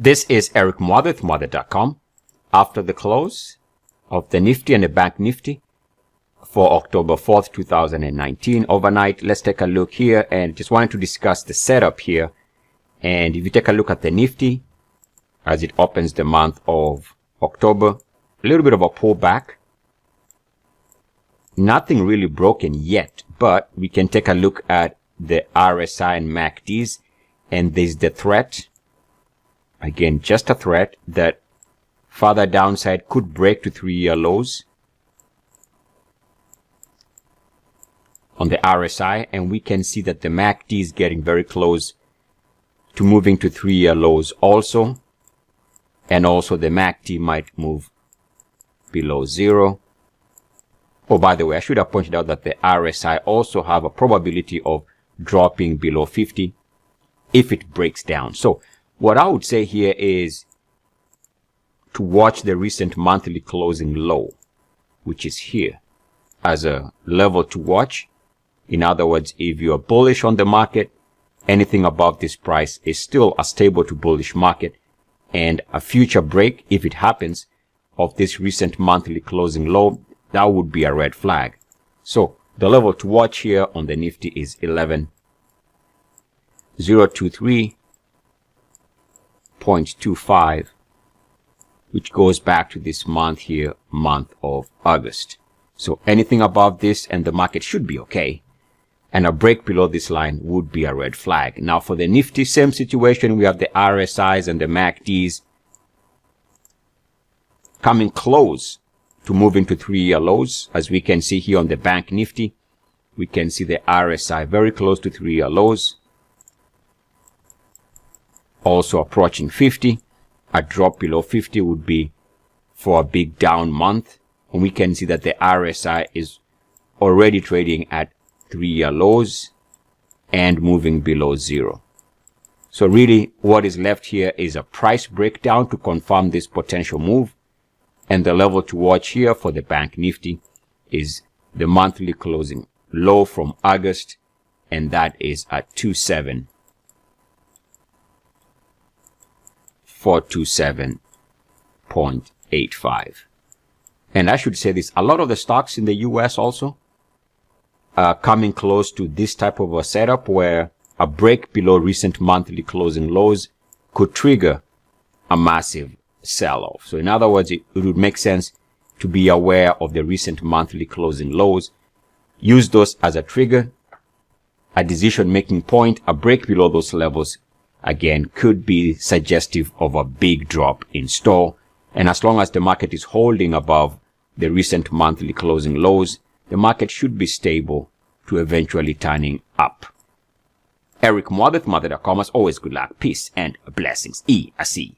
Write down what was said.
This is Eric Muathe, Muathe.com. After the close of the Nifty and the Bank Nifty for October 4th, 2019 overnight, let's take a look here and just wanted to discuss the setup here. And if you take a look at the Nifty as it opens the month of October, a little bit of a pullback. Nothing really broken yet, but we can take a look at the RSI and MACDs, and there's the threat. Again, just a threat that further downside could break to 3-year lows on the RSI, and we can see that the MACD is getting very close to moving to 3-year lows also, and also the MACD might move below 0. Oh, by the way, I should have pointed out that the RSI also have a probability of dropping below 50 if it breaks down. So what I would say here is to watch the recent monthly closing low, which is here, as a level to watch. In other words, if you are bullish on the market, anything above this price is still a stable to bullish market, and a future break, if it happens, of this recent monthly closing low, that would be a red flag. So the level to watch here on the Nifty is 11,023.25, which goes back to this month here, month of August. So anything above this and the market should be okay, and a break below this line would be a red flag. Now for the Nifty, same situation. We have the RSIs and the MACDs coming close to move into 3-year lows. As we can see here on the Bank Nifty, we can see the RSI very close to 3-year lows, also approaching 50. A drop below 50 would be for a big down month, and we can see that the RSI is already trading at 3-year lows and moving below 0. So really what is left here is a price breakdown to confirm this potential move, and the level to watch here for the Bank Nifty is the monthly closing low from August, and that is at 27,427.85. And I should say this, a lot of the stocks in the US also are coming close to this type of a setup where a break below recent monthly closing lows could trigger a massive sell-off. So in other words, it would make sense to be aware of the recent monthly closing lows. Use those as a trigger, a decision-making point. A break below those levels, again, could be suggestive of a big drop in store. And as long as the market is holding above the recent monthly closing lows, the market should be stable to eventually turning up. Eric Muathe, Muathe.com. As always, good luck, peace, and blessings. ESC.